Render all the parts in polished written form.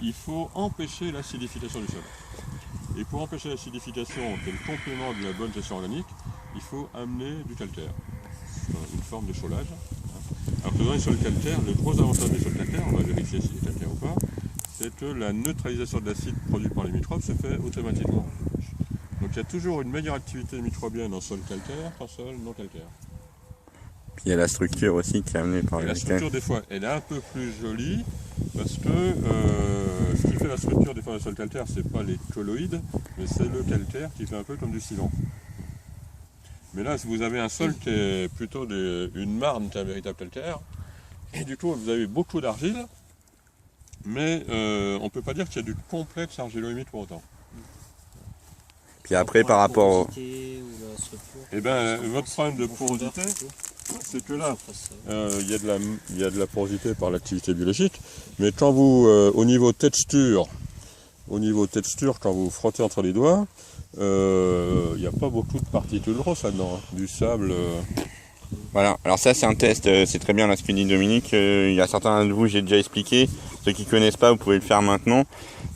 il faut empêcher l'acidification du sol. Et pour empêcher l'acidification, qui est le complément de la bonne gestion organique, il faut amener du calcaire, une forme de cholage. Alors que dans les sols calcaires, le gros avantage des sols calcaires, on va vérifier s'il est calcaire ou pas, c'est que la neutralisation de l'acide produit par les microbes se fait automatiquement. Donc il y a toujours une meilleure activité microbienne en sol calcaire qu'en sol non calcaire. Puis il y a la structure aussi qui est amenée par Et le la structure des fois, elle est un peu plus jolie parce que ce qui fait la structure des fois du sol calcaire, c'est pas les colloïdes, mais c'est le calcaire qui fait un peu comme du ciment. Mais là, si vous avez un sol qui est plutôt une marne qu'un véritable calcaire, et du coup vous avez beaucoup d'argile, mais on ne peut pas dire qu'il y a du complexe argilo-humide pour autant. Puis après, par rapport au... Eh bien, votre problème de porosité, c'est que là, il y a de la porosité par l'activité biologique, mais quand vous, au niveau texture, quand vous frottez entre les doigts, il n'y a pas beaucoup de particules grosses là-dedans, hein, du sable. Voilà, alors ça c'est un test, c'est très bien là ce que dit Dominique, il y a certains de vous, j'ai déjà expliqué, ceux qui ne connaissent pas, vous pouvez le faire maintenant.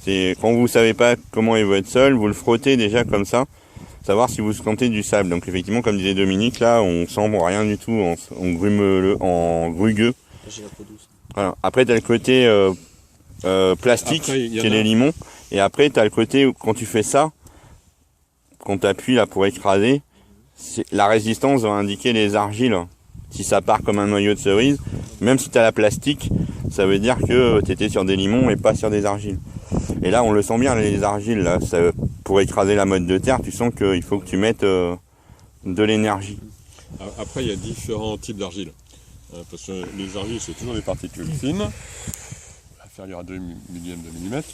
C'est quand vous ne savez pas comment est votre sol, vous le frottez déjà comme ça, savoir si vous sentez du sable. Donc effectivement, comme disait Dominique, là on sent rien du tout, on grume en grugueux. J'ai la peau douce. Voilà. Après tu as le côté plastique, Après, qui est les limons, et après tu as le côté où quand tu fais ça, quand tu appuies là pour écraser, la résistance va indiquer les argiles. Si ça part comme un noyau de cerise, même si tu as la plastique, ça veut dire que tu étais sur des limons et pas sur des argiles. Et là, on le sent bien, les argiles, là, pour écraser la motte de terre, tu sens qu'il faut que tu mettes de l'énergie. Après, il y a différents types d'argile. Parce que les argiles, c'est toujours des particules fines, inférieures à 2 millièmes de millimètre.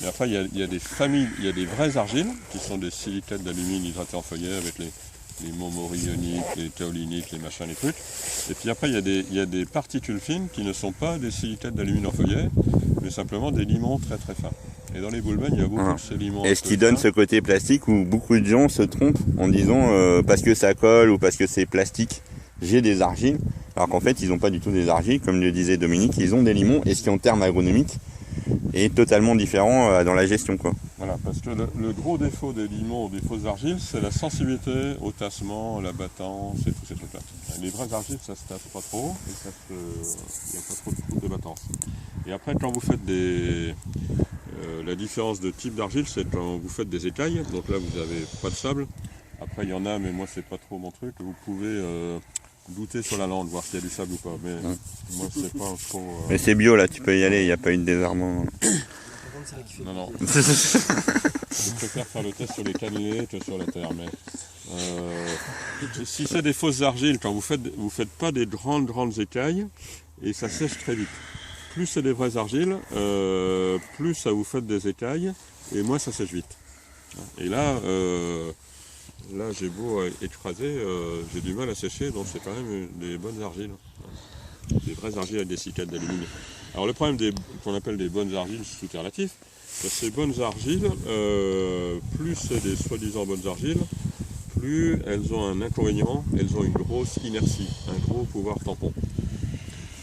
Mais après, il y a des familles, il y a des vraies argiles, qui sont des silicates d'alumine hydratés en feuillet avec les momorioniques, les kaoliniques, les machins, les trucs. Et puis après, il y a des particules fines qui ne sont pas des silicates d'alumine en feuillet, mais simplement des limons très très fins. Et dans les boulbes, il y a beaucoup de ces limons. Et ce qui donne ce côté plastique où beaucoup de gens se trompent en disant parce que ça colle ou parce que c'est plastique, j'ai des argiles. Alors qu'en fait, ils n'ont pas du tout des argiles, comme le disait Dominique, ils ont des limons, et ce qui en termes agronomiques est totalement différent dans la gestion, quoi. Voilà, parce que le gros défaut des limons ou des fausses argiles, c'est la sensibilité au tassement, la battance et tous ces trucs-là. Les vraies argiles, ça se tasse pas trop, et il n'y a pas trop de coups de battance. Et après, quand vous faites la différence de type d'argile, c'est quand vous faites des écailles, donc là vous n'avez pas de sable. Après, il y en a, mais moi c'est pas trop mon truc. Vous pouvez goûter sur la lande, voir s'il y a du sable ou pas. Mais moi c'est pas trop. Mais c'est bio là, tu peux y aller, il n'y a pas eu de désarmement. Non, non. Je préfère faire le test sur les cannelés que sur la terre. Mais si c'est des fausses argiles, quand vous faites pas des grandes écailles, et ça sèche très vite. Plus c'est des vraies argiles, plus ça vous fait des écailles, et moins ça sèche vite. Et là j'ai beau écraser, j'ai du mal à sécher, donc c'est quand même des bonnes argiles. Des vraies argiles avec des silicates d'alumine. Alors le problème qu'on appelle des bonnes argiles, tout est relatif. Ces bonnes argiles, plus c'est des soi-disant bonnes argiles, plus elles ont un inconvénient, elles ont une grosse inertie, un gros pouvoir tampon.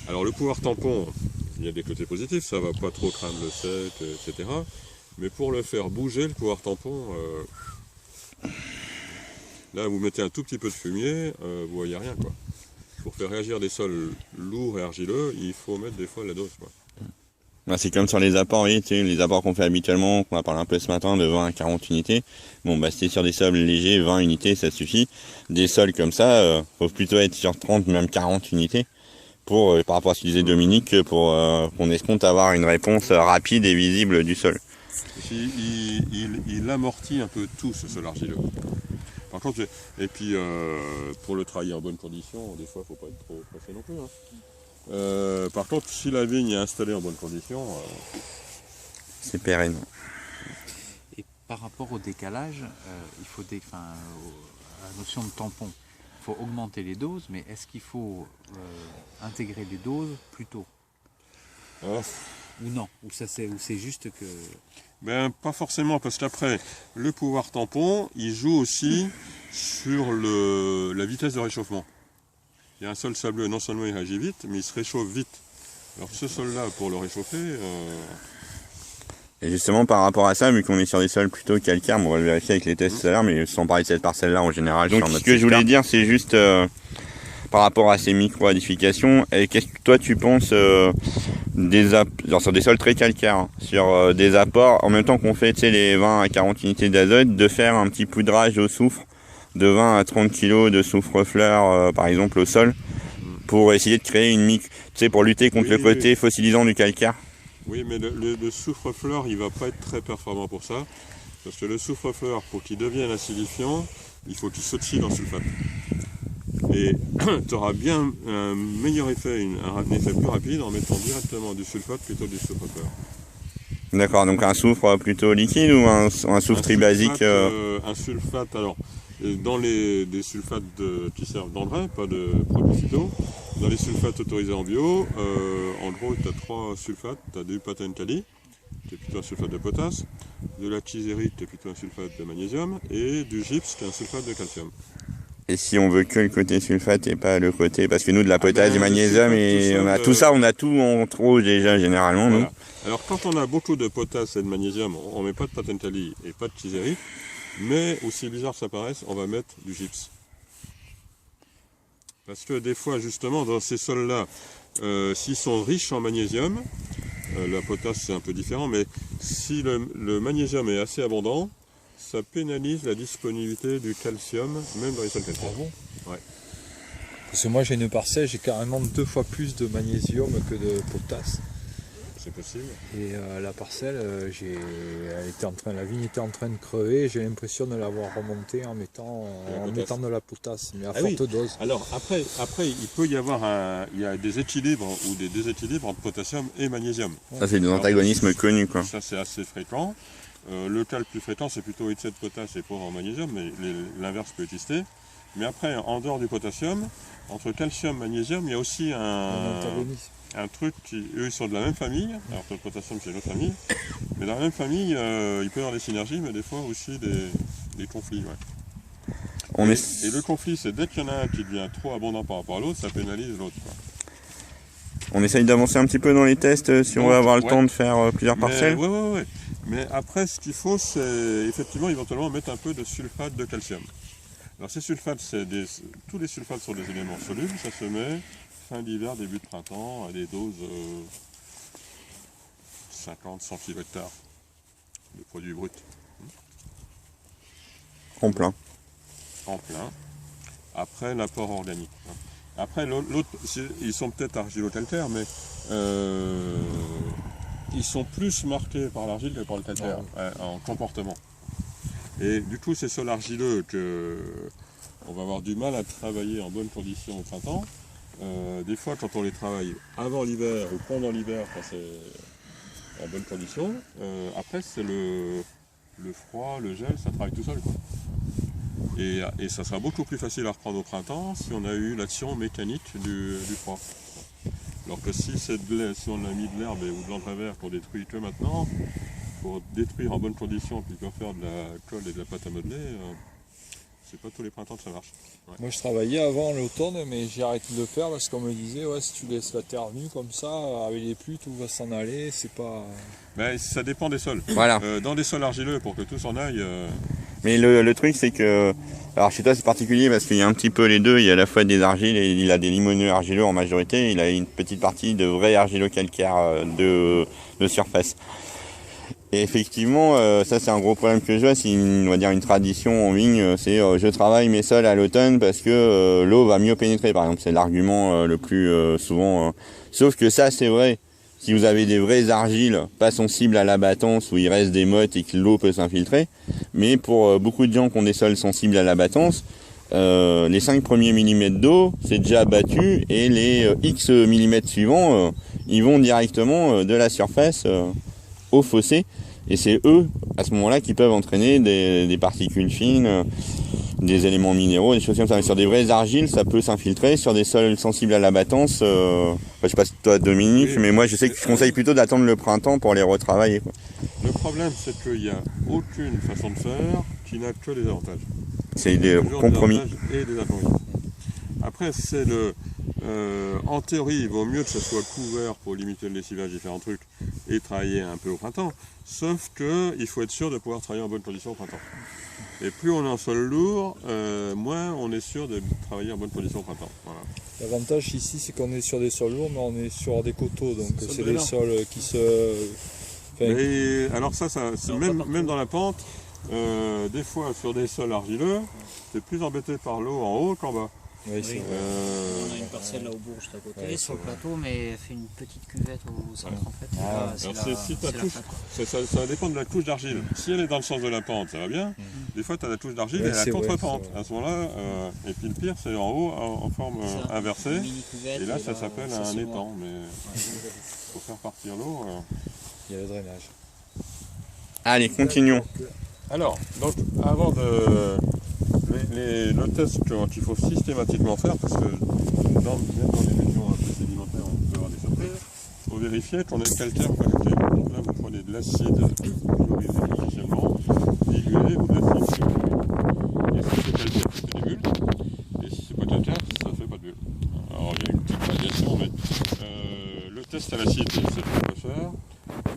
Alors le pouvoir tampon, il y a des côtés positifs, ça va pas trop craindre le sec, etc. Mais pour le faire bouger, le pouvoir tampon, là vous mettez un tout petit peu de fumier, vous voyez rien, quoi. Pour faire réagir des sols lourds et argileux, il faut mettre des fois la dose, quoi. C'est comme sur les apports, oui, tu sais, les apports qu'on fait habituellement, qu'on a parlé un peu ce matin, de 20 à 40 unités. Bon, bah, c'est sur des sols légers, 20 unités, ça suffit. Des sols comme ça, faut plutôt être sur 30, même 40 unités, pour, par rapport à ce que disait Dominique, pour qu'on escompte avoir une réponse rapide et visible du sol. Il amortit un peu tout, ce sol argileux. Par contre, et puis, pour le travailler en bonne condition, des fois, il ne faut pas être trop pressé non plus, hein. Par contre, si la vigne est installée en bonne condition, c'est pérenne. Et par rapport au décalage, il faut la notion de tampon. Il faut augmenter les doses, mais est-ce qu'il faut intégrer les doses plus tôt ou non? Ou c'est juste que... Ben, pas forcément, parce qu'après, le pouvoir tampon, il joue aussi sur la vitesse de réchauffement. Il y a un sol sableux, non seulement il réagit vite, mais il se réchauffe vite. Alors ce sol-là, pour le réchauffer, Et justement, par rapport à ça, vu qu'on est sur des sols plutôt calcaires, on va le vérifier avec les tests tout à l'heure, mais sans parler de cette parcelle-là en général. Donc, ce que je voulais dire, c'est juste par rapport à ces micro-aedifications, et qu'est-ce que toi tu penses genre sur des sols très calcaires, hein, sur des apports, en même temps qu'on fait les 20 à 40 unités d'azote, de faire un petit poudrage au soufre de 20 à 30 kg de soufre-fleur, par exemple, au sol, pour essayer de créer une pour lutter contre le côté fossilisant du calcaire. Oui, mais le soufre-fleur, il va pas être très performant pour ça, parce que le soufre-fleur, pour qu'il devienne acidifiant, il faut qu'il s'oxyde dans le sulfate. Et tu auras bien un meilleur effet, un effet plus rapide en mettant directement du sulfate plutôt que du soufre-fleur. D'accord, donc un soufre plutôt liquide ou un soufre tribasique Un sulfate, alors, dans des sulfates qui servent d'engrais, pas de produits phyto, dans les sulfates autorisés en bio, en gros, tu as 3 sulfates, tu as du patentali, qui est plutôt un sulfate de potasse, de la tisérite, qui est plutôt un sulfate de magnésium, et du gypse, qui est un sulfate de calcium. Et si on veut que le côté sulfate et pas le côté... Parce que nous, de la potasse, du magnésium, et on a tout ça, on a tout en trop déjà, généralement, voilà. Nous. Alors, quand on a beaucoup de potasse et de magnésium, on ne met pas de patentali et pas de tisérite, mais aussi bizarre que ça paraisse, on va mettre du gypse. Parce que des fois, justement, dans ces sols-là, s'ils sont riches en magnésium, la potasse c'est un peu différent, mais si le magnésium est assez abondant, ça pénalise la disponibilité du calcium, même dans les sols calcaires. Ah bon ? Ouais. Parce que moi j'ai une parcelle, j'ai carrément 2 fois plus de magnésium que de potasse. C'est possible. Et la parcelle, la vigne était en train de crever, j'ai l'impression de l'avoir remontée en mettant de la potasse, mais à forte dose. Alors après, il peut y avoir il y a des équilibres ou des déséquilibres entre potassium et magnésium. Ça c'est des antagonismes connus, quoi. Ça c'est assez fréquent. Le cas le plus fréquent c'est plutôt excès de potasse et pauvre en magnésium, mais l'inverse peut exister. Mais après, en dehors du potassium, entre calcium et magnésium, il y a aussi un truc eux ils sont de la même famille, alors que le potassium c'est une autre famille, mais dans la même famille, il peut y avoir des synergies, mais des fois aussi des conflits. Ouais. Et le conflit, c'est dès qu'il y en a un qui devient trop abondant par rapport à l'autre, ça pénalise l'autre. On essaye d'avancer un petit peu dans les tests si on veut avoir le temps de faire plusieurs parcelles. Oui. Mais après, ce qu'il faut, c'est effectivement éventuellement mettre un peu de sulfate de calcium. Alors ces sulfates, tous les sulfates sont des éléments solubles, ça se met fin d'hiver, début de printemps, à des doses 50-100 kg/h de produits bruts. En plein. En plein. Après l'apport organique. Après l'autre, ils sont peut-être argilo-calcaires, mais ils sont plus marqués par l'argile que par le calcaire en comportement. Et du coup, ces sols argileux on va avoir du mal à travailler en bonnes conditions au printemps. Des fois, quand on les travaille avant l'hiver ou pendant l'hiver, quand c'est en bonnes conditions, après c'est le froid, le gel, ça travaille tout seul, quoi. Et ça sera beaucoup plus facile à reprendre au printemps si on a eu l'action mécanique du froid. Alors que si on a mis de l'herbe ou de l'engrais qu'on détruit que maintenant, pour détruire en bonnes conditions puis pour faire de la colle et de la pâte à modeler, c'est pas tous les printemps que ça marche. Ouais. Moi je travaillais avant l'automne, mais j'ai arrêté de le faire parce qu'on me disait si tu laisses la terre nue comme ça, avec les pluies tout va s'en aller, c'est pas... Mais ça dépend des sols. Voilà. Dans des sols argileux, pour que tout s'en aille... Mais le truc c'est que, alors chez toi c'est particulier parce qu'il y a un petit peu les deux, il y a à la fois des argiles et il a des limoneux argileux en majorité, il a une petite partie de vrais argilo-calcaires de surface. Et effectivement, ça c'est un gros problème que je vois, c'est une tradition en vigne, c'est je travaille mes sols à l'automne parce que l'eau va mieux pénétrer, par exemple, c'est l'argument le plus souvent. Sauf que ça c'est vrai, si vous avez des vraies argiles pas sensibles à l'abattance où il reste des mottes et que l'eau peut s'infiltrer, mais pour beaucoup de gens qui ont des sols sensibles à l'abattance, les 5 premiers millimètres d'eau c'est déjà abattu et les X millimètres suivants ils vont directement de la surface au fossé. Et c'est eux, à ce moment-là, qui peuvent entraîner des particules fines, des éléments minéraux, des choses comme ça. Mais sur des vraies argiles, ça peut s'infiltrer. Sur des sols sensibles à l'abattance, je sais pas si toi, Dominique, mais moi, je sais que je conseille plutôt d'attendre le printemps pour les retravailler, quoi. Le problème, c'est qu'il n'y a aucune façon de faire qui n'a que des avantages. C'est des compromis. Des et des inconvénients. Après, en théorie, il vaut mieux que ça soit couvert pour limiter le lessivage et différents trucs, et travailler un peu au printemps. Sauf qu'il faut être sûr de pouvoir travailler en bonne condition au printemps. Et plus on est en sol lourd, moins on est sûr de travailler en bonne condition au printemps. Voilà. L'avantage ici, c'est qu'on est sur des sols lourds, mais on est sur des coteaux, donc Sol c'est de des lin. sols qui se... Enfin, Et alors ça c'est même dans la pente, des fois sur des sols argileux, c'est plus embêté par l'eau en haut qu'en bas. oui, c'est Oui. vrai. On a une parcelle là au bourg juste à côté, Ouais, sur le c'est vrai. plateau, mais elle fait une petite cuvette au centre en fait. Ah, Là, alors la- si ta la touche- plate. Ça dépend de la couche d'argile. Si elle est dans le sens de la pente, ça va bien. Des fois tu as la touche d'argile Ouais, et la c'est vrai, contre-pente. c'est vrai. À ce moment-là, et puis le pire c'est en haut en forme C'est ça, inversée. une mini cuvette, Et là ça s'appelle ça, un c'est étang. moi. Mais pour faire partir l'eau. Il y a le drainage. Allez, continuons. Alors, donc avant de. Le test qu'il faut systématiquement faire, parce que même dans les régions un peu sédimentaires, on peut avoir des surprises, il faut vérifier qu'on est calcaire ou pas calcaire. Donc là, vous prenez de l'acide chlorisé essentiellement, dilué ou de l'acide chlorisé. Et si c'est calcaire, ça fait des bulles. Et si c'est pas calcaire, ça fait pas de bulles. Alors il y a une petite variation, mais le test à l'acide, c'est pas cher.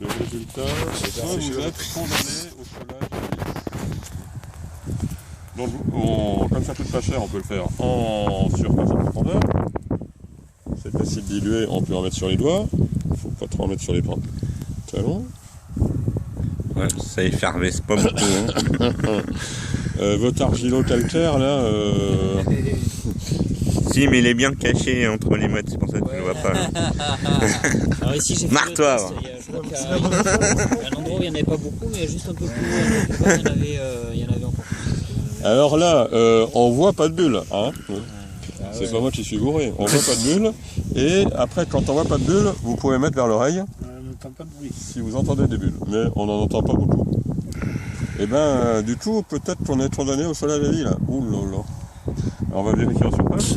Le résultat, c'est soit vous êtes condamné au chômage. Donc, comme ça coûte pas cher, on peut le faire en surface en profondeur. Cet acide dilué, on peut en mettre sur les doigts. Il faut pas trop en mettre sur les pantalons. Ouais, ça effervesce pas beaucoup. Hein. Votre argilo-calcaire, là, Si, mais il est bien caché entre les mottes, c'est pour ça que tu le vois pas. Là. Alors ici, j'ai fait Marre-toi, le test, je crois qu'il y a un endroit où il n'y en avait pas beaucoup, mais juste un peu plus loin, il y en avait encore plus. alors là, on voit pas de bulles. Hein. C'est pas moi qui suis bourré. On voit pas de bulles. Et après, quand on voit pas de bulles, vous pouvez mettre vers l'oreille. On n'entend pas de bruit. Si vous entendez des bulles, mais on n'en entend pas beaucoup. Et ben, du coup, peut-être qu'on est condamné au soleil à la vie là. Ouh là là. Alors, on va vérifier en surface.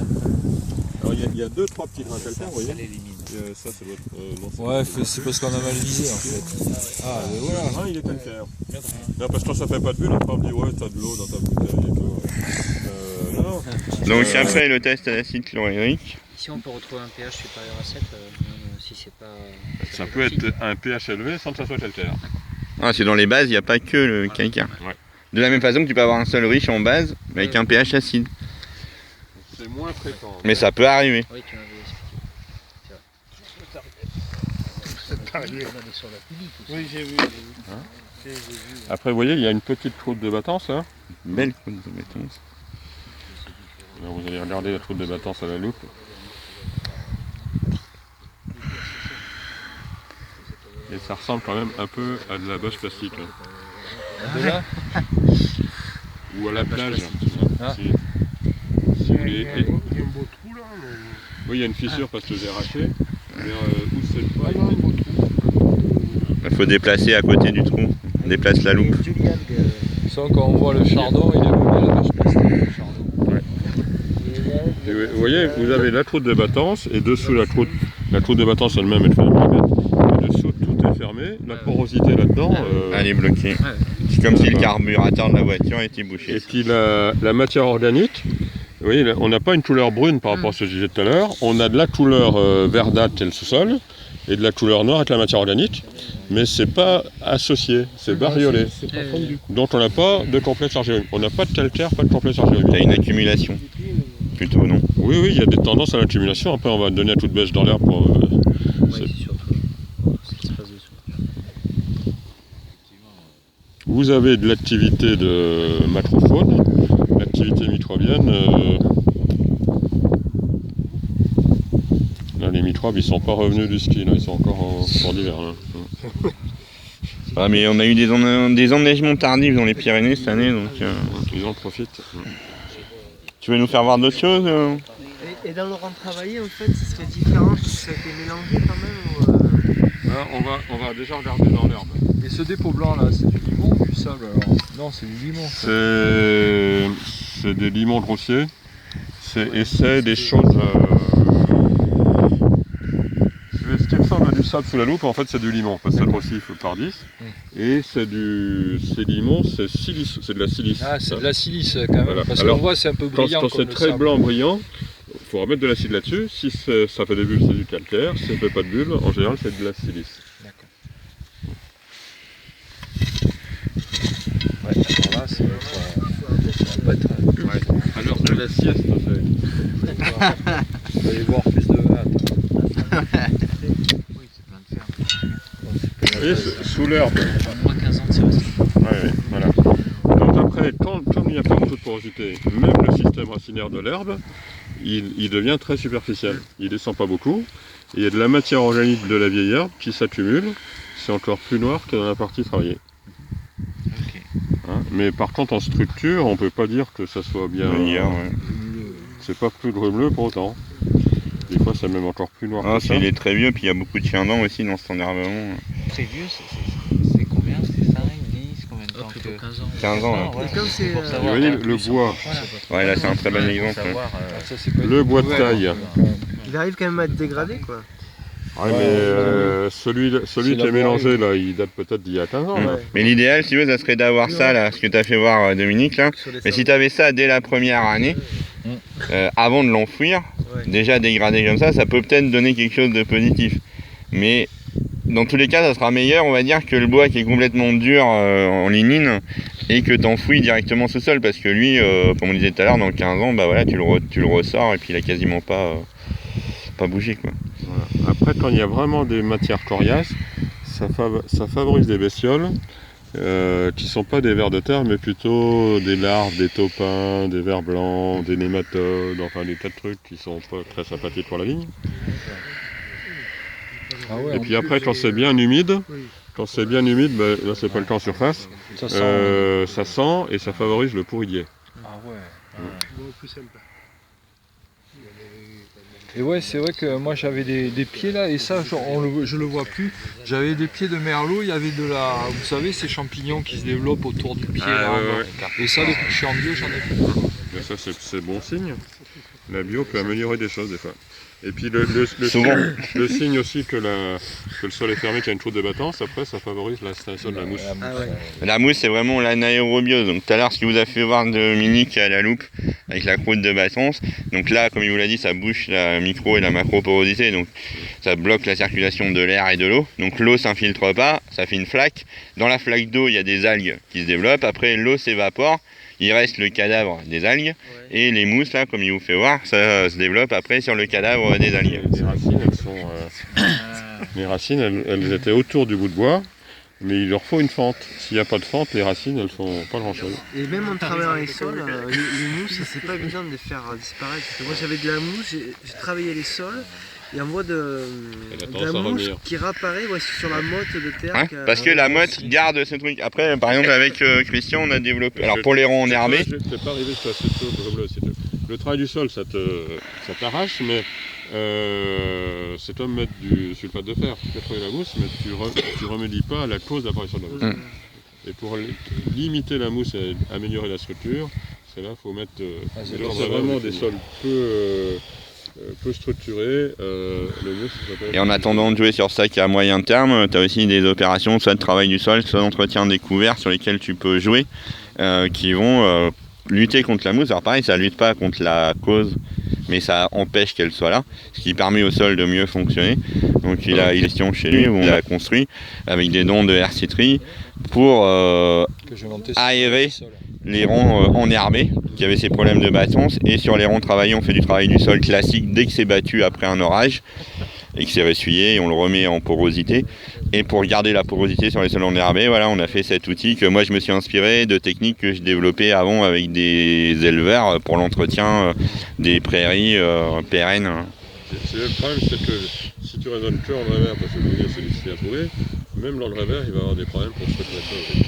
Alors, il y a 2-3 petits grains calcaires, vous voyez. Ça l'élimine. Ça, c'est votre. Non, c'est Ouais, votre- c'est parce qu'on a mal visé en fait. Ah, mais voilà. Le grain, il est calcaire. Non, parce que quand ça fait pas de bulles, après on me dit ouais, t'as de l'eau dans ta bouteille et tout. Non. Donc après le test à l'acide chlorhydrique, Ici, on peut retrouver un pH supérieur à 7, même si c'est pas. Ça peut être un pH élevé sans que ça soit calcaire. c'est dans les bases, il n'y a pas que le calcaire. Ouais. De la même façon que tu peux avoir un sol riche en base, mais avec un pH acide. C'est moins fréquent. Mais ça peut arriver. Oui, tu m'avais expliqué. Oui, j'ai vu. Après, vous voyez, il y a une petite croûte de battance là. Belle croûte de béton. Alors, vous allez regarder la croûte de battance à la loupe. Et ça ressemble quand même un peu à de la bâche plastique. Hein. De là, Ou à la plage. Ah. Si vous voulez. Il y a un beau trou là. Oui, il y a une fissure parce que j'ai arraché. Mais où c'est le pas, Il y a un beau trou. Il faut déplacer à côté du trou. On déplace la loupe. sans qu'on voit le chardon, il est venu la vache plastique, le chardon. Et vous voyez, vous avez la croûte de battance et dessous la croûte de battance elle-même est de 20 mm. Et dessous tout est fermé, la porosité là-dedans. Elle est bloquée. C'est comme si le carburateur de la voiture était bouché. Et puis la matière organique, vous voyez, là, on n'a pas une couleur brune par rapport à ce que je disais tout à l'heure, on a de la couleur verdâtre qui est le sous-sol et de la couleur noire avec la matière organique, mais c'est pas associé, c'est bariolé. C'est pas fondu. Donc on n'a pas de complexe argileux. On n'a pas de calcaire, pas de complexe argileux. T'as une accumulation. Plutôt, non? Oui, oui, il y a des tendances à l'accumulation. Après, on va donner à toute bêche dans l'air pour. Oui, surtout ce qui se passe dessous. Vous avez de l'activité de macrofaune, l'activité microbienne. Là, les microbes, ils sont pas revenus du ski, là, ils sont encore en sport d'hiver. Là. Ah, mais on a eu des enneigements tardifs dans les Pyrénées cette année, donc... Ils en profitent. Tu veux nous faire voir d'autres choses Et dans le rang travaillé, en fait, ce serait différent si ça a été mélangé quand même ou, Là, on va déjà regarder dans l'herbe. Et ce dépôt blanc là, c'est du limon ou du sable alors? Non, c'est du limon. C'est des limons grossiers. Et c'est des choses. Ce qui ressemble à du sable sous la loupe, en fait, c'est du limon, parce que ça grossit par 10. Et c'est limon, c'est de la silice. Ah, c'est de la silice quand même, Voilà. parce Alors, qu'on voit c'est un peu Quand brillant c'est comme le très sable. blanc brillant, il faut remettre de l'acide là-dessus. Si ça fait des bulles, c'est du calcaire. Si ça fait pas de bulles, en général, c'est de la silice. D'accord. c'est ça va pas être... À l'heure de la sieste, Vous allez voir plus de hâte. Oui, c'est plein de fer. vous voyez, sous l'herbe. Moins 15 ans de série. Ouais, voilà. Donc après, comme il n'y a pas beaucoup de porosité, même le système racinaire de l'herbe, il devient très superficiel. Il descend pas beaucoup. Et il y a de la matière organique de la vieille herbe qui s'accumule. C'est encore plus noir que dans la partie travaillée. Ok. Hein, mais par contre, en structure, on peut pas dire que ça soit bien. Meilleur, ouais. C'est pas plus grumeleux pour autant. Des fois, c'est même encore plus noir Ah, que ça. il est très vieux, puis il y a beaucoup de chiens-dents aussi dans cet enherbement. Très vieux, c'est combien? C'est 5, 10, combien de temps Plutôt que... 15 ans. 15 ans, là. ouais. Et comme c'est, Pour euh, savoir, Vous voyez, en le plus, bois. voilà. Ouais, là, c'est un très bon Pour exemple. savoir, Ça, c'est pas Le une bois de nouvelle, taille. quand même. il arrive quand même à être dégradé, quoi. Ouais, mais celui C'est qui est la mélangé, là, il date peut-être d'il y a 15 ans. Mm. là. Ouais. Mais l'idéal, si tu veux, ça serait d'avoir ça, là, ce que tu as fait voir Dominique, là. Sur les Mais si sables. tu avais ça dès la première année, avant de l'enfouir, Ouais. déjà dégradé comme ça peut peut-être donner quelque chose de positif. Mais dans tous les cas, ça sera meilleur, on va dire, que le bois qui est complètement dur en lignine et que tu enfouis directement sous sol. Parce que lui, comme on disait tout à l'heure, dans 15 ans, bah voilà, tu le ressors et puis il a quasiment pas bougé, quoi. Voilà. Après, quand il y a vraiment des matières coriaces, ça favorise des bestioles qui ne sont pas des vers de terre, mais plutôt des larves, des taupins, des vers blancs, des nématodes, enfin des tas de trucs qui sont pas très sympathiques pour la vigne. Ah ouais, Et en puis plus, après, quand c'est bien humide, là c'est pas le temps en surface, ça sent... ça sent et ça favorise le pourridier. Ah ouais. Bon, plus sympa. Et ouais, c'est vrai que moi j'avais des pieds là, et ça je le vois plus. J'avais des pieds de merlot, il y avait vous savez, ces champignons qui se développent autour du pied là. ouais. Et ça, depuis que je suis en bio, j'en ai plus. Mais ça c'est bon signe. La bio peut améliorer des choses des fois. Et puis Souvent. le signe aussi que le sol est fermé, qu'il y a une chaude de battance, après ça favorise l'installation de la mousse. Ah ouais. La mousse, c'est vraiment l'anaérobiose. Donc tout à l'heure, ce qui vous a fait voir Dominique à la loupe avec la croûte de battance. Donc là, comme il vous l'a dit, ça bouche la micro et la macroporosité. Donc ça bloque la circulation de l'air et de l'eau. Donc l'eau s'infiltre pas, ça fait une flaque. Dans la flaque d'eau, il y a des algues qui se développent. Après, l'eau s'évapore. Il reste le cadavre des algues. Et les mousses, là, comme il vous fait voir, ça se développe après sur le cadavre des algues. Les racines, elles étaient autour du bout de bois, mais il leur faut une fente. S'il n'y a pas de fente, les racines, elles font pas grand-chose. Et même en travaillant les sols, les mousses, c'est pas évident de les faire disparaître. Parce que moi j'avais de la mousse, j'ai travaillé les sols, et on voit de Elle a la tendance à mousse revenir. qui réapparaît sur la motte de terre. Ouais, parce que la motte garde ce truc. Après, par exemple, avec Christian, on a développé. Alors pour les ronds enherbés, Je t'ai pas arrivé sur cette eau. Le travail du sol, ça t'arrache, mais c'est comme mettre du sulfate de fer. Tu fais travailler la mousse, mais tu remédies pas à la cause d'apparition de la mousse. Et pour limiter la mousse et améliorer la structure, c'est là qu'il faut mettre. c'est mais quand pour c'est ça, vraiment ouais, des c'est sols peu structurés, le mousse, ça peut être. et en attendant de jouer sur ça qui est à moyen terme, tu as aussi des opérations, soit de travail du sol, soit d'entretien des couverts sur lesquels tu peux jouer, qui vont lutter contre la mousse. Alors pareil, ça ne lutte pas contre la cause, mais ça empêche qu'elle soit là, ce qui permet au sol de mieux fonctionner. Donc il a une gestion chez lui où on l'a construit avec des dons de herciterie pour Que j'ai monté sur aérer le sol. les ronds enherbés qui avaient ces problèmes de battance, et sur les ronds travaillés on fait du travail du sol classique dès que c'est battu après un orage et que c'est ressuyé, et on le remet en porosité. Et pour garder la porosité sur les sols enherbés, voilà, on a fait cet outil que moi je me suis inspiré de techniques que je développais avant avec des éleveurs pour l'entretien des prairies pérennes. Le problème, c'est que si tu raisonnes que en revers, parce que le milieu c'est difficile à trouver, même dans le revers, il va y avoir des problèmes pour se mettre la chose.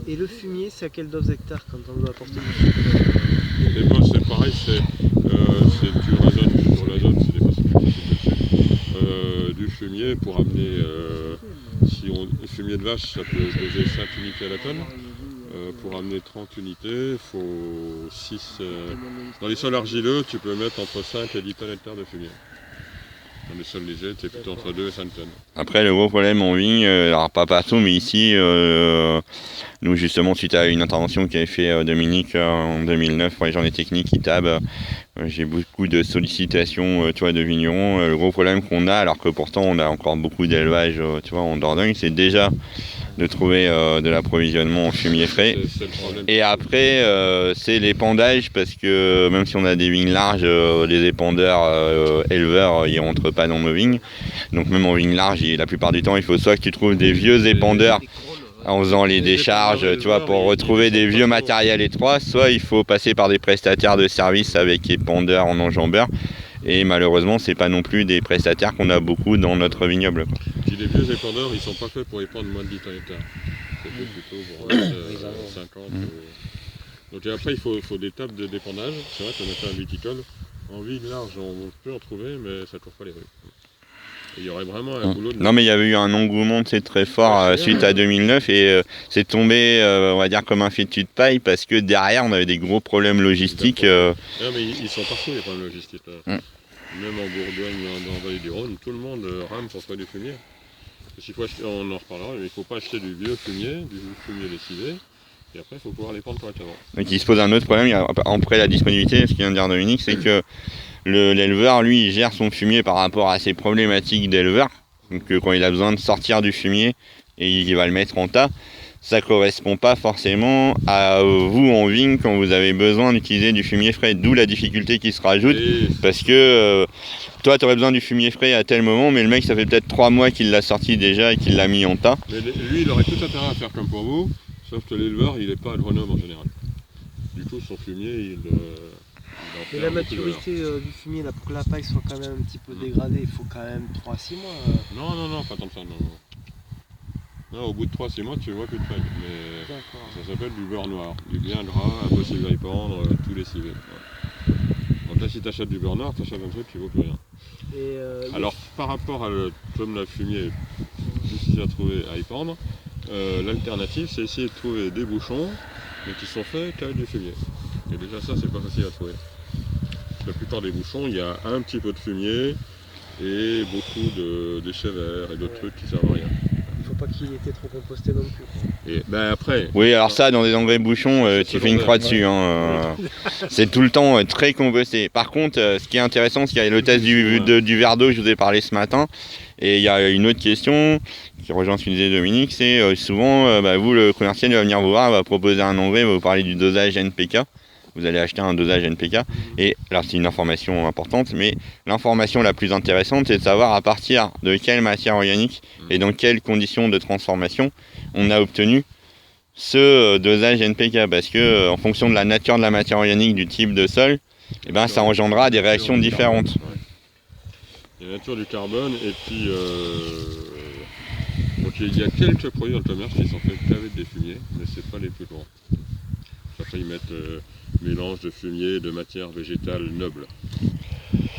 Et le fumier, c'est à quelle dose hectare quand on doit apporter du fumier? Et moi, c'est pareil, tu raisonnes sur l'azote, c'est des façons dessus. Du fumier pour amener, le fumier de vache, ça peut peser 5 unités à la tonne. Pour amener 30 unités, il faut 6. Dans les sols argileux, tu peux mettre entre 5 et 10 tonnes hectares de fumier. Dans les sols légers, tu es plutôt entre 2 et 5 tonnes. Après, le gros problème en vigne, alors pas partout, mais ici, nous justement, suite à une intervention qu'avait fait Dominique en 2009 pour les journées techniques ITAB, j'ai beaucoup de sollicitations de vignerons. Le gros problème qu'on a, alors que pourtant on a encore beaucoup d'élevage en Dordogne, c'est déjà de trouver de l'approvisionnement en fumier frais. C'est le problème. Et après, c'est l'épandage, parce que même si on a des vignes larges, les épandeurs éleveurs, ils rentrent pas dans nos vignes. Donc même en vigne large, la plupart du temps, il faut soit que tu trouves des vieux épandeurs en faisant les décharges, tu vois, pour retrouver des vieux matériels étroits, soit il faut passer par des prestataires de services avec épandeurs en enjambeur. Et malheureusement, c'est pas non plus des prestataires qu'on a beaucoup dans notre vignoble, quoi. Puis les vieux épandeurs, ils sont pas faits pour épandre moins de 10 tonnes hectare. C'est fait plutôt pour mettre 50. Donc et après, il faut des tables de dépannage. C'est vrai qu'on a fait un viticole. En vigne large, on peut en trouver, mais ça ne court pas les rues. Et il y aurait vraiment un boulot de... Non, mais il y avait eu un engouement très fort suite à 2009 et c'est tombé, on va dire, comme un fétu de paille, parce que derrière, on avait des gros problèmes logistiques. Non, mais ils sont partout, les problèmes logistiques. Même en Bourgogne, dans la vallée du Rhône, tout le monde rame pour faire du fumier. Parce qu'il faut acheter, on en reparlera, mais il ne faut pas acheter du vieux fumier, du fumier lessivé. Et après, il faut pouvoir les prendre correctement. Donc il se pose un autre problème, après la disponibilité, ce qu'il vient de dire Dominique, c'est que l'éleveur, lui, il gère son fumier par rapport à ses problématiques d'éleveur. Donc quand il a besoin de sortir du fumier et il va le mettre en tas, ça ne correspond pas forcément à vous en vigne quand vous avez besoin d'utiliser du fumier frais. D'où la difficulté qui se rajoute, parce que toi, tu aurais besoin du fumier frais à tel moment, mais le mec, ça fait peut-être 3 mois qu'il l'a sorti déjà et qu'il l'a mis en tas. Mais lui, il aurait tout intérêt à faire comme pour vous, sauf que l'éleveur, il n'est pas agronome en général. Du coup, son fumier, il en Mais perd la beaucoup de valeur. maturité du fumier, là, pour que la paille soit quand même un petit peu dégradée, il faut quand même 3-6 mois. Non, pas tant que ça, non. Non, au bout de 3-6 mois, tu vois plus de feuilles. Mais D'accord. ça s'appelle du beurre noir, du bien gras, impossible à épandre, tout lessivé. Ouais. Donc là, si tu achètes du beurre noir, tu achètes un truc qui vaut plus rien. Et, Alors, par rapport à comme la fumier, difficile à trouver à épandre, l'alternative, c'est essayer de trouver des bouchons, mais qui sont faits qu'avec du fumier. Et déjà ça, c'est pas facile à trouver. La plupart des bouchons, il y a un petit peu de fumier et beaucoup de déchets verts et d'autres trucs qui servent à rien. il faut pas qu'il ait été trop composté non plus, quoi. Et ben après, Oui, alors ça, dans des engrais bouchons, tu fais une croix dessus. C'est tout le temps très composté. Par contre, ce qui est intéressant, c'est qu'il y a le test du verre d'eau que je vous ai parlé ce matin. Et il y a une autre question qui rejoint ce que disait Dominique, c'est souvent, vous, le commercial, il va venir vous voir, il va proposer un engrais, il va vous parler du dosage NPK. Vous allez acheter un dosage NPK. Et alors, c'est une information importante, mais l'information la plus intéressante, c'est de savoir à partir de quelle matière organique et dans quelles conditions de transformation on a obtenu ce dosage NPK. Parce que en fonction de la nature de la matière organique, du type de sol, eh ben, ça engendrera des réactions différentes. il y a la nature du carbone et puis donc il y a quelques produits dans le commerce qui sont faits qu'avec des fumiers, mais c'est pas les plus grands. Après ils mettent mélange de fumier et de matière végétale noble.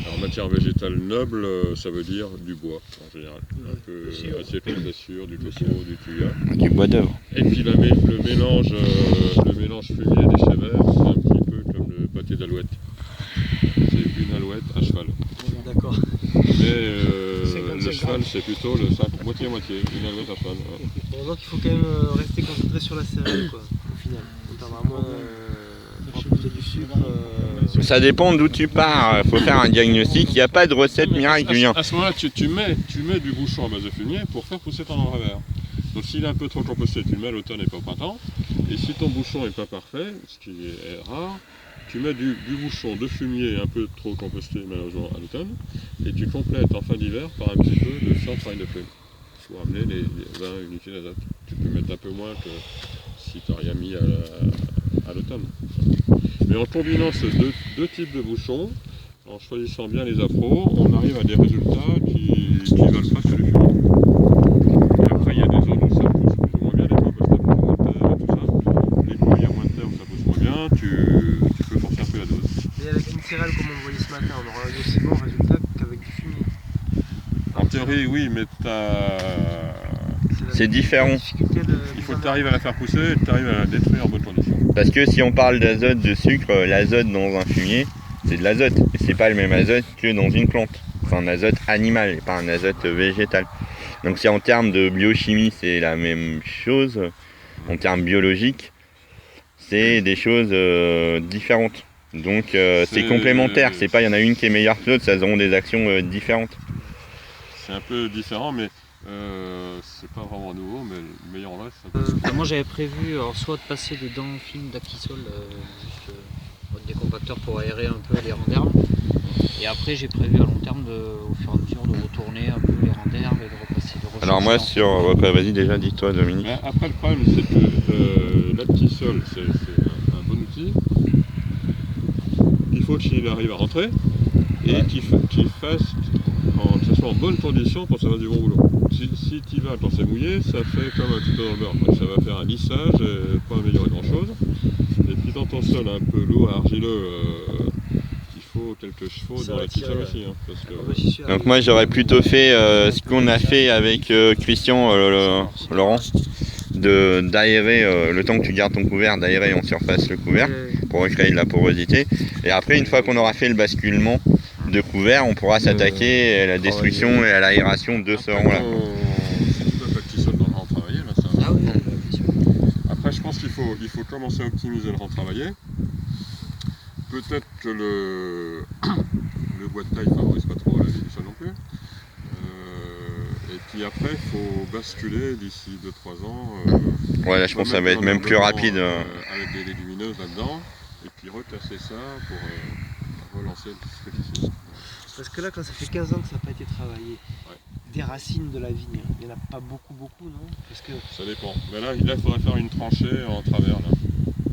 Alors matière végétale noble, ça veut dire du bois en général. Un peu acétone d'azur, du coco, du thuya. Du bois d'œuvre. Et puis le mélange fumier des déchets verts, c'est un petit peu comme le pâté d'alouette. C'est une alouette à cheval. D'accord. Mais le cheval, c'est plutôt le sac moitié-moitié, une alouette à cheval. Ouais. Donc il faut quand même rester concentré sur la céréale, quoi, au final. On t'a vraiment rajouter du sucre. Ça dépend d'où tu pars. Il faut faire un diagnostic. Il n'y a pas de recette miracle. À ce moment-là, tu mets du bouchon à base de fumier pour faire pousser ton engrais vert. Donc s'il est un peu trop composté, tu le mets à l'automne et pas au printemps. Et si ton bouchon n'est pas parfait, ce qui est rare, tu mets du bouchon de fumier un peu trop composté malheureusement à l'automne, et tu complètes en fin d'hiver par un petit peu de fiente farine de prune. Il faut ramener les 20 unités d'azote. Tu peux mettre un peu moins que si tu n'as rien mis à l'automne. Mais en combinant ces deux types de bouchons, en choisissant bien les appros, on arrive à des résultats qui ne veulent pas que le fumier. Et après, il y a des zones où ça pousse plus ou moins bien, des fois parce que tu as plus de terre et tout ça. Les fois où il y a moins de terre où ça pousse moins bien, tu peux forcer un peu la dose. Et avec une céréale comme on voyait ce matin, on aura un aussi bon résultat qu'avec du fumier. En théorie, oui, mais C'est différent. il faut que tu arrives à la faire pousser et que tu arrives à la détruire en bonne condition. Parce que si on parle d'azote, de sucre, l'azote dans un fumier, c'est de l'azote. Et c'est pas le même azote que dans une plante. C'est un azote animal et pas un azote végétal. Donc si en termes de biochimie c'est la même chose, en termes biologiques, c'est des choses différentes. Donc c'est complémentaire, c'est pas il y en a une qui est meilleure que l'autre, ça auront des actions différentes. C'est un peu différent, mais C'est pas vraiment nouveau, mais le meilleur en reste, Moi j'avais prévu alors, soit de passer des dents fines d'actisol, juste des compacteurs pour aérer un peu les rangs d'herbe. Et après j'ai prévu à long terme au fur et à mesure de retourner un peu les rangs d'herbe et de repasser de rechercher. Alors moi sur... vas-y déjà, dis-toi Dominique. Mais après le problème c'est que l'actisol c'est un bon outil. Il faut qu'il arrive à rentrer et qu'il fasse que ce soit en bonne condition pour que ça fasse du bon boulot. Si tu vas quand c'est mouillé, ça fait comme un petit peu dans le beurre. Ça va faire un lissage et pas améliorer grand chose. Et puis dans ton sol un peu lourd, argileux, il faut quelques chevaux dans l'actisol aussi. Hein, parce que... Donc moi j'aurais plutôt fait ce qu'on a fait avec Christian Laurent, d'aérer le temps que tu gardes ton couvert, d'aérer en surface le couvert pour recréer de la porosité. Et après une fois qu'on aura fait le basculement de couvert, on pourra s'attaquer à la destruction et à l'aération de ce rang-là. Après, je pense qu'il faut commencer à optimiser le rang travaillé. Peut-être que le bois de taille ne favorise pas trop la vie du sol non plus. Et puis après, il faut basculer d'ici 2-3 ans. Ouais, là je pense que ça va être même plus rapide. Avec des légumineuses là-dedans. Et puis retasser ça pour relancer le dispositif. Parce que là, quand ça fait 15 ans que ça n'a pas été travaillé, des racines de la vigne, il n'y en a pas beaucoup, non? Parce que... Ça dépend. Mais là, il faudrait faire une tranchée en travers. Là.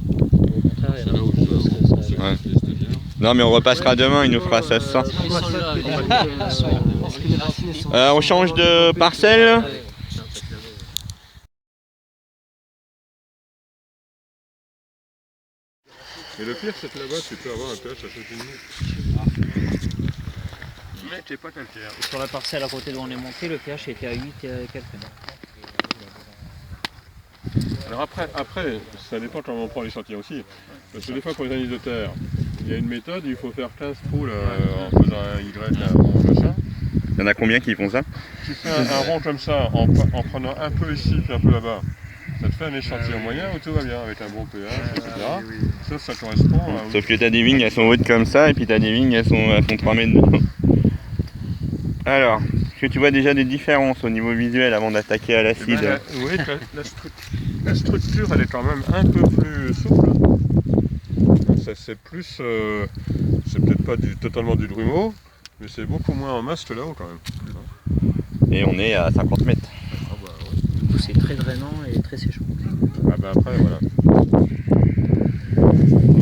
Au contraire, il y en a beaucoup parce que ça... Non mais on repassera demain, il nous fera ça ce soir. On change de parcelle. Et le pire, c'est que là-bas, tu peux avoir un pH à 7,5. Mais tu n'es pas calcaire. Sur la parcelle à côté d'où on est monté, le pH était à 8 et quelques. Alors après, ça dépend comment on prend l'échantillon aussi. Parce que des fois, pour les analyses de terre, il y a une méthode, il faut faire 15 trous là, en faisant un Y, un rond, machin. Il y en a combien qui font ça? Tu fais un rond comme ça, en prenant un peu ici, puis un peu là-bas. Ça te fait un échantillon moyen où tout va bien, avec un bon pH, etc. Sauf ça correspond à... Sauf que tu as des vignes, elles sont hautes comme ça, et puis tu as des vignes, elles font 3 mètres de haut. Alors, est-ce que tu vois déjà des différences au niveau visuel avant d'attaquer à l'acide? Oui, la structure, elle est quand même un peu plus souple. C'est plus... c'est peut-être pas totalement du grumeau, mais c'est beaucoup moins en masse que là-haut quand même. Et on est à 50 mètres. Ah bah, ouais. Du coup, c'est très drainant et très séchant. Ah bah après, voilà.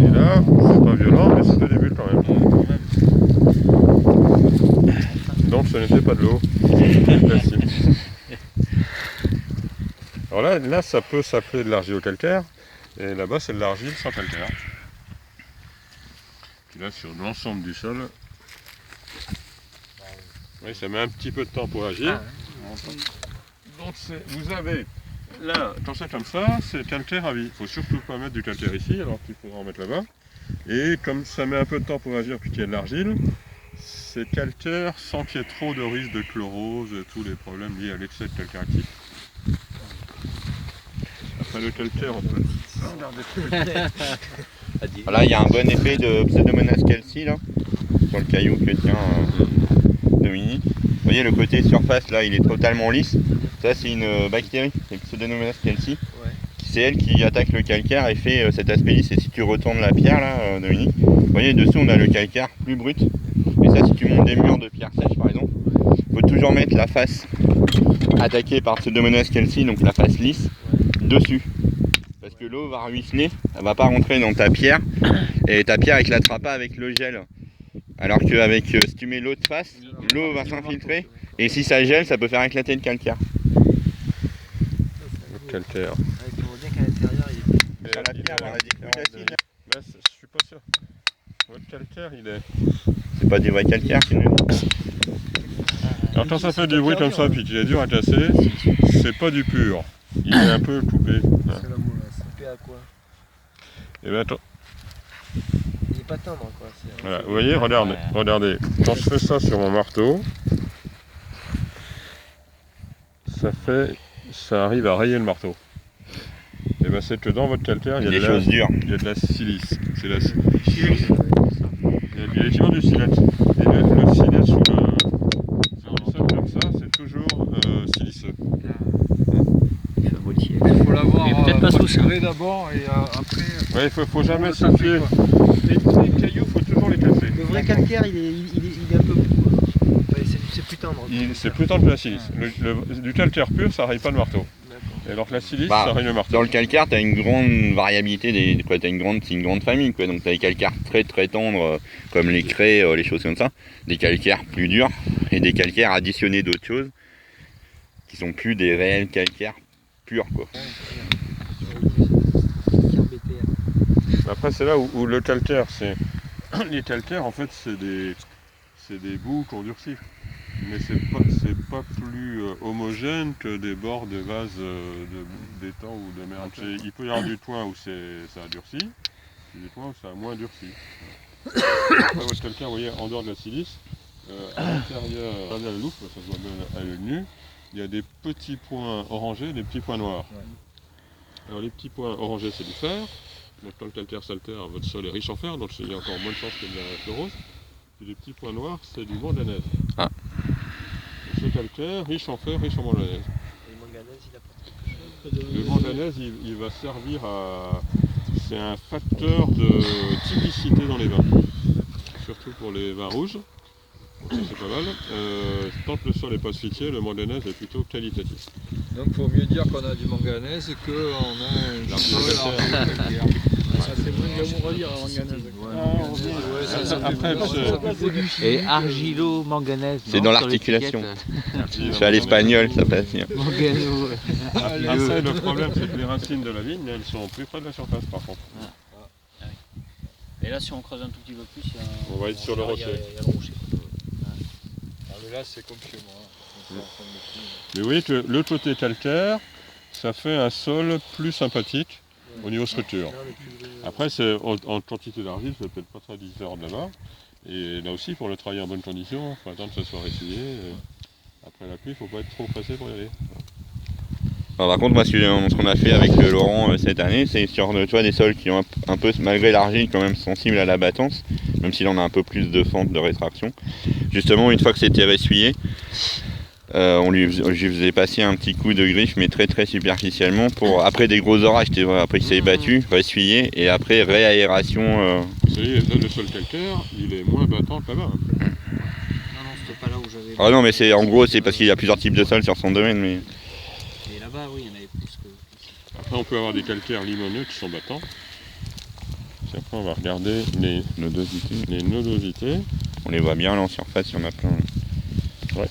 Et là, c'est pas violent, mais c'est le début quand même. Donc ce n'était pas de l'eau. Alors là, ça peut s'appeler de l'argilo-calcaire, et là-bas c'est de l'argile sans calcaire. Puis là, sur l'ensemble du sol, oui, ça met un petit peu de temps pour agir. Donc vous avez, là, quand c'est comme ça, c'est calcaire à vie. Il ne faut surtout pas mettre du calcaire ici, alors qu'il faudra en mettre là-bas. Et comme ça met un peu de temps pour agir, puis qu'il y a de l'argile, c'est calcaire sans qu'il y ait trop de risque de chlorose et tous les problèmes liés à l'excès de calcaire actif. Après le calcaire, on peut regarder. Là, il y a un bon effet de Pseudomonas calci là, sur le caillou que tient Dominique. Vous voyez le côté surface là, il est totalement lisse. Ça, c'est une bactérie, c'est Pseudomonas calci. C'est elle qui attaque le calcaire et fait cet aspect lisse. Et si tu retournes la pierre là, Dominique, vous voyez dessous on a le calcaire plus brut. Et ça, si tu montes des murs de pierre sèche par exemple, il faut toujours mettre la face attaquée par Pseudomonas calci, donc la face lisse, dessus. Parce que l'eau va ruisseler, elle va pas rentrer dans ta pierre et ta pierre éclatera pas avec le gel. Alors qu'avec si tu mets l'eau de face, l'eau va s'infiltrer et si ça gèle, ça peut faire éclater le calcaire. Le calcaire. On voit bien qu'à l'intérieur, il est... Sur la pierre, on a des trucs acides. Mais je suis pas sûr. Votre calcaire, il est... C'est pas du vrai calcaire qui nous dit. Alors quand ça fait du bruit comme ça, puis qu'il est dur à casser, c'est pas du pur. Il est un peu coupé. C'est la molasse. coupé à quoi? Et bien attends. Il est pas tendre quoi. Voilà, vous voyez, regardez. Quand je fais ça sur mon marteau, ça arrive à rayer le marteau. Et bien c'est que dans votre calcaire, il y a des choses dures. Il y a de la silice. C'est la silice. Il y a effectivement du silette. Et le silette sur le sol comme ça, c'est toujours siliceux. pas tout ça. filtrer d'abord et après. Ouais, faut jamais se fier. Les cailloux, faut toujours les casser. Le vrai calcaire, il est un peu mou, quoi. Enfin, c'est plus tendre. C'est plus tendre que la silice. Du calcaire pur, ça n'arrive pas le marteau. Et alors que la silice, Bah, ça arrive le marteau. Dans le calcaire, tu as une grande variabilité, c'est une grande famille, quoi. Donc tu as des calcaires très très tendres, comme les craies, les choses comme ça, des calcaires plus durs, et des calcaires additionnés d'autres choses, qui sont plus des réels calcaires purs, quoi. Après, c'est là où le calcaire, les calcaires, en fait, c'est des boues qu'on durcit. Mais c'est pas plus homogène que des bords de vases d'étang ou de mer. Il peut y avoir du toit où ça a durci, et du toit où ça a moins durci. Après, votre calcaire, vous voyez, en dehors de la silice, à l'intérieur, regardez à la loupe, ça se voit bien à l'œil nu, il y a des petits points orangés et des petits points noirs. Alors les petits points orangés, c'est du fer. Donc quand le calcaire s'altère, votre sol est riche en fer, donc il y a encore moins de chances que de la fleurose. Puis les petits points noirs, c'est du manganèse. Ah. Et ce calcaire, riche en fer, riche en manganèse. Et le manganèse, il apporte quelque chose. Le manganèse, il va servir à... C'est un facteur de typicité dans les vins. Surtout pour les vins rouges. Donc ça c'est pas mal. Tant que le sol n'est pas asphyxié, le manganèse est plutôt qualitatif. Donc il faut mieux dire qu'on a du manganèse qu'on a un sol calcaire. C'est moins glamour à dire, avant manganèse. Après, Et argilo-manganèse. C'est non, dans sur l'articulation. l'étiquette C'est à l'espagnol, ça passe bien. Mangano. Après, le problème, c'est que les racines de la vigne, elles sont plus près de la surface par contre. Et là, si on creuse un tout petit peu plus, il y a On va être sur le il y a- rocher. il y a le rocher. Là c'est comme chez moi. Mais vous voyez que le côté calcaire, ça fait un sol plus sympathique au niveau structure. Après, en quantité d'argile, c'est peut-être pas très différent de là-bas. Et là aussi, pour le travailler en bonne condition, il faut attendre que ça soit ressuyé. Après la pluie, il ne faut pas être trop pressé pour y aller. Alors, par contre, moi, ce qu'on a fait avec Laurent cette année, c'est sur des sols qui ont un peu, malgré l'argile, quand même sensible à la battance, même s'il en a un peu plus de fente de rétraction. Justement, une fois que c'était ressuyé, je lui faisais passer un petit coup de griffe, mais très très superficiellement, pour après des gros orages, après qu'il s'est battu, ressuyer, et après réaération. Vous savez, là, le sol calcaire, il est moins battant que là-bas. Non, non, c'était pas là où j'avais. Ah non, mais c'est en gros, c'est parce qu'il y a plusieurs types de sols sur son domaine, mais. Et là-bas, oui, il y en avait plus que. Après, on peut avoir des calcaires limoneux qui sont battants. Puis après, on va regarder les nodosités. On les voit bien là en surface, il y en a plein. On va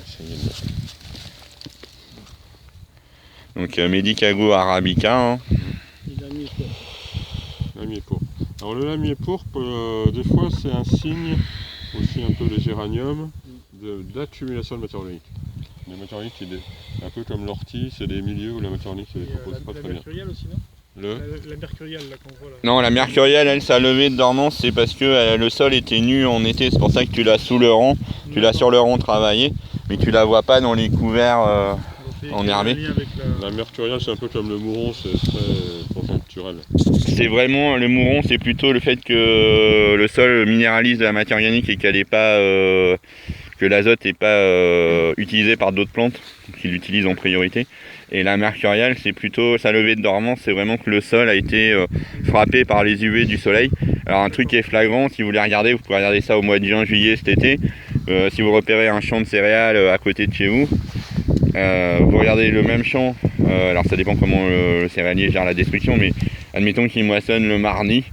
essayer de mettre. Donc Medicago arabica, hein. Lamier pourpre. Alors le lamier pourpre, des fois c'est un signe, aussi un peu les géraniums, d'accumulation de matière organique. La matière organique, c'est un peu comme l'ortie, c'est des milieux où la matière organique se décompose pas très bien. mercuriale aussi, non la mercuriale là qu'on voit là. Non, la mercuriale, elle, sa levée de dormance, c'est parce que le sol était nu en été, c'est pour ça que tu l'as sous le rang, tu l'as sur le rang travaillé, mais tu la vois pas dans les couverts enherbés. La mercuriale, c'est un peu comme le mouron, c'est très conjoncturel. C'est vraiment, le mouron, c'est plutôt le fait que le sol minéralise de la matière organique et qu'elle est pas, que l'azote n'est pas utilisé par d'autres plantes qui l'utilisent en priorité. Et la mercuriale, c'est plutôt sa levée de dormance, c'est vraiment que le sol a été frappé par les UV du soleil. Alors un truc qui est flagrant, si vous voulez regarder, vous pouvez regarder ça au mois de juin, juillet cet été. Si vous repérez un champ de céréales à côté de chez vous, vous regardez le même champ, alors ça dépend comment le céréalier gère la destruction, mais admettons qu'il moissonne le mardi,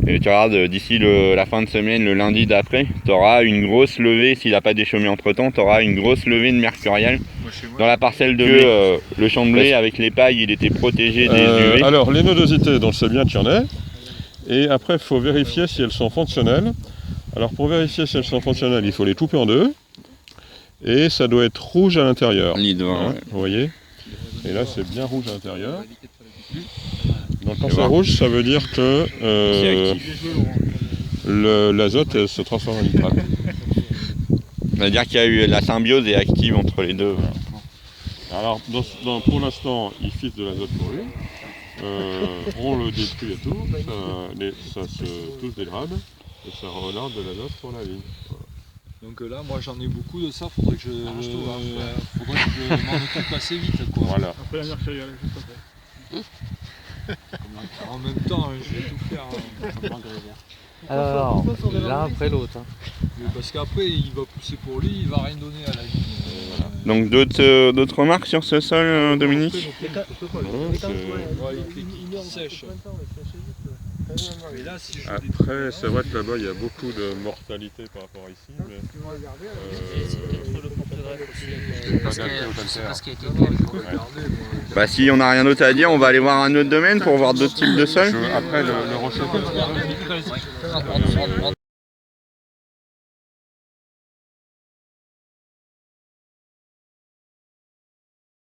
et tu regardes d'ici la fin de semaine, le lundi d'après, tu auras une grosse levée, s'il n'a pas déchaumé entre temps, tu auras une grosse levée de mercuriale dans la parcelle de blé. Le champ de blé avec les pailles, il était protégé des UV. Alors les nodosités, donc c'est bien qu'il y en ait, et après il faut vérifier si elles sont fonctionnelles. Alors pour vérifier si elles sont fonctionnelles, il faut les couper en deux, et ça doit être rouge à l'intérieur. Ouais. Vous voyez? Et là c'est bien rouge à l'intérieur. Donc quand c'est rouge, ça veut dire que l'azote se transforme en nitrate. C'est-à-dire qu'il y a eu la symbiose est active entre les deux. Alors pour l'instant, il fixe de l'azote pour lui. On le détruit et tout, ça se tous dégrade et ça relance de l'azote pour la vigne. Voilà. Donc là, moi j'en ai beaucoup de ça, faudrait que je m'en occupe assez vite, quoi. Voilà. Après la nurserie, juste après. En même temps, je vais tout faire. Alors, l'un après l'autre. Mais parce qu'après, il va pousser pour lui, il va rien donner à la vie. Donc d'autres remarques sur ce sol, Dominique? Non, c'est- Ouais, il sèche. Mais là, si je Après, c'est vrai que là-bas, il y a beaucoup de mortalité par rapport à ici, mais Je sais pas ce qui a été dit avec quoi. Bah si on n'a rien d'autre à dire, on va aller voir un autre domaine pour voir d'autres types de sols. après, le rocher,